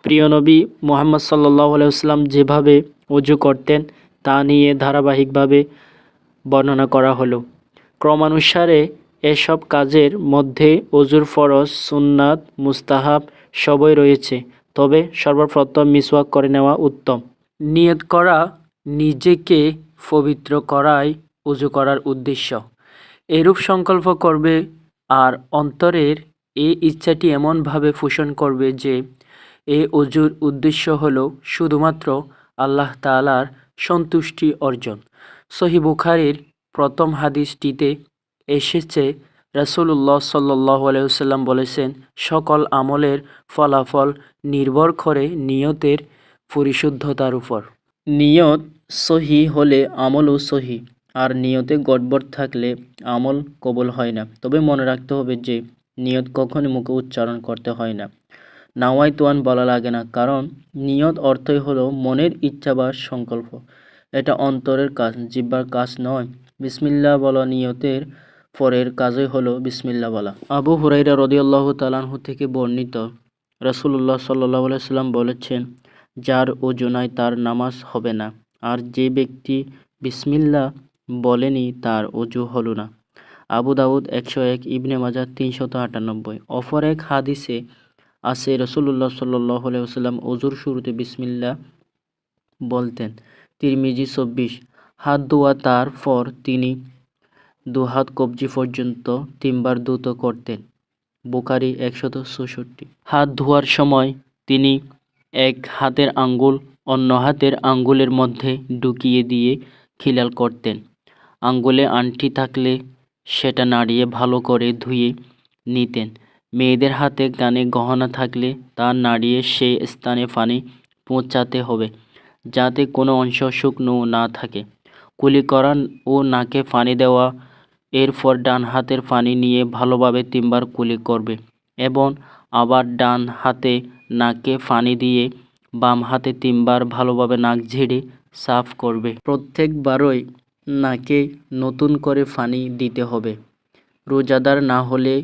প্রিয় নবী মুহাম্মদ সাল্লাল্লাহু আলাইহি ওয়াসাল্লাম যেভাবে ওযু করতেন তা নিয়ে ধারাবাহিকভাবে বর্ণনা করা হলো। ক্রমানুসারে এসব কাজের মধ্যে ওযুর ফরজ, সুন্নাত, মুস্তাহাব সবই রয়েছে, তবে সর্বপ্রথম মিসওয়াক করে নেওয়া উত্তম। নিয়ত করা নিজেকে পবিত্র করাই ওযু করার উদ্দেশ্য। এরূপ সংকল্প করবে আর অন্তরের এই ইচ্ছাটি এমনভাবে পোষণ করবে যে এই ওযুর উদ্দেশ্য হলো শুধুমাত্র আল্লাহ তাআলার সন্তুষ্টি অর্জন। সহিহ বুখারীর প্রথম হাদিসটিতে এসেছে, রাসূলুল্লাহ সাল্লাল্লাহু আলাইহি ওয়াসাল্লাম বলেছেন, সকল আমলের ফলাফল নির্ভর করে নিয়তের পরিশুদ্ধতার উপর। নিয়ত সহিহ হলে আমলও সহিহ, আর নিয়তে গড়বড় থাকলে আমল কবুল হয় না। তবে মনে রাখতে হবে যে নিয়ত কখনই মুখে উচ্চারণ করতে হয় না। নাওয়াইতু বলা লাগে না, কারণ নিয়ত অর্থই হলো মনের ইচ্ছা বা সংকল্প। এটা অন্তরের কাজ, জিহ্বার কাজ নয়। বিসমিল্লাহ বলা নিয়তের পরের কাজই হলো বিসমিল্লাহ বলা। আবু হুরায়রা রাদিয়াল্লাহু তাআলা আনহু থেকে বর্ণিত, রাসূলুল্লাহ সাল্লাল্লাহু আলাইহি ওয়াসাল্লাম বলেছেন, যার ওযু নাই তার নামাজ হবে না, আর যে ব্যক্তি বিসমিল্লাহ বলেনি তার ওযু হলো না। আবু দাউদ 101, ইবনে মাজাহ 398। অপর এক হাদিসে আছে, রাসূলুল্লাহ সাল্লাল্লাহু আলাইহি ওয়াসাল্লাম ওযুর শুরুতে বিসমিল্লাহ বলতেন। তিরমিজি 24। হাত ধোয়া, তারপর তিনি দুহাত কবজি পর্যন্ত 3 বার ধৌত করতেন। বুখারী 164। হাত ধোয়ার সময় তিনি এক হাতের আঙ্গুল অন্য হাতের আঙ্গুলের মধ্যে ঢুকিয়ে দিয়ে খিলাল করতেন। আঙ্গুলে আংটি থাকলে সেটা নাড়িয়ে ভালো করে ধুয়ে নিতেন। মেয়েদের হাতে কানে গহনা থাকলে তা নাড়িয়ে সেই স্থানে পানি পৌঁছাতে হবে, যাতে কোনো অংশ শুকনো না থাকে। কুলি করা ও নাকে পানি দেওয়া। এরপর ডান হাতের পানি নিয়ে ভালোভাবে 3 বার কুলি করবে এবং আবার ডান হাতে নাকে পানি দিয়ে বাম হাতে 3 বার ভালোভাবে নাক ঝেড়ে সাফ করবে। প্রত্যেকবারই নাকে নতুন করে পানি দিতে হবে। রোজাদার না হলে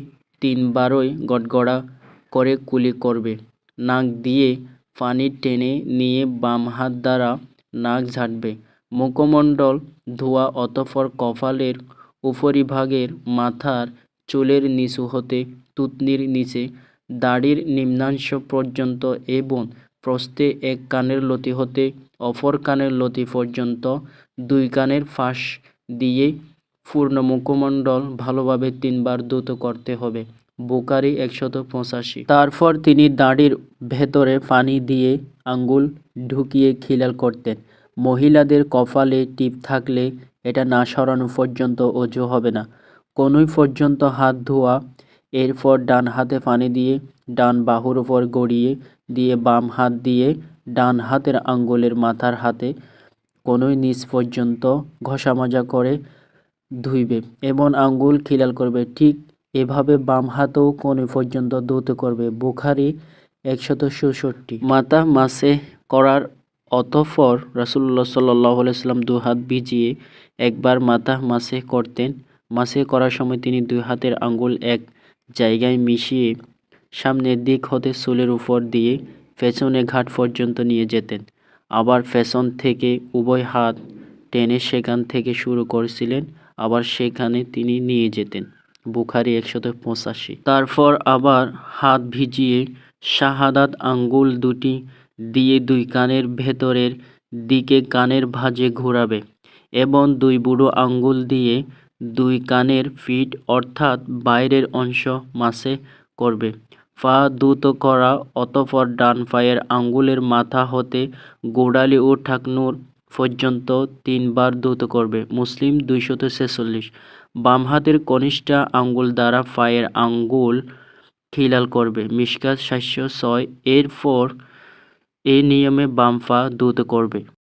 3 বারই গড়গড়া করে কুলি করবে। নাক দিয়ে পানি টেনে নিয়ে বাম হাত দ্বারা নাক ঝাড়বে। মুখমণ্ডল ধোয়া, অতঃপর কপালের উপরিভাগের মাথার চুলের নিচু হতে থুতনির নিচে দাড়ির নিম্নাংশ পর্যন্ত এবং প্রস্থে এক কানের লতি হতে অপর কানের লতি পর্যন্ত 2 কানের ফাঁস দিয়ে পূর্ণ মুখমণ্ডল ভালোভাবে 3 বার ধৌত করতে হবে। বুখারী 185। তারপর তিনি দাড়ির ভেতরে পানি দিয়ে আঙ্গুল ঢুকিয়ে খিলাল করতেন। মহিলাদের কপালে টিপ থাকলে এটা না সরানো পর্যন্ত ওযু হবে না। কনুই পর্যন্ত হাত ধোয়া। এরপর ডান হাতে পানি দিয়ে ডান বাহুর উপর গড়িয়ে দিয়ে বাম হাত দিয়ে ডান হাতের আঙ্গুলের মাথার হাতে কনুই নিচ পর্যন্ত ঘষা মাজা করে ধুইবে এবং আঙ্গুল খিলাল করবে। ঠিক এভাবে বাম হাতও কনুই পর্যন্ত ধৌত করবে। বুখারী 166। মাথা মাসে করার অতঃপর রাসূলুল্লাহ সাল্লাল্লাহু আলাইহি ওয়াসাল্লাম 2 হাত ভিজিয়ে একবার মাথা মাসে করতেন। মাসে করার সময় তিনি 2 হাতের আঙ্গুল এক জায়গায় মিশিয়ে সামনের দিক হতে চুলের উপর দিয়ে পেছনে ঘাট পর্যন্ত নিয়ে যেতেন। আবার পেছন থেকে উভয় হাত টেনে সেখান থেকে শুরু করেছিলেন, আবার সেখানে তিনি নিয়ে যেতেন। বুখারী 185। তারপর আবার হাত ভিজিয়ে শাহাদাত আঙ্গুল দুটি দিয়ে 2 কানের ভেতরের দিকে কানের ভাঁজে ঘোরাবে এবং 2 বুড়ো আঙ্গুল দিয়ে 2 কানের পিঠ অর্থাৎ বাইরের অংশ মাসে করবে। পা ধৌত করা, অতঃপর ডান পায়ের আঙ্গুলের মাথা হতে গোড়ালি ও টাকনুর পর্যন্ত 3 বার ধৌত করবে। মুসলিম 246। বাম হাতের কনিষ্ঠ আঙ্গুল দ্বারা পায়ের আঙ্গুল খিলাল করবে। মিশকাত 706। এরপর এই নিয়মে বাম পা ধৌত করবে।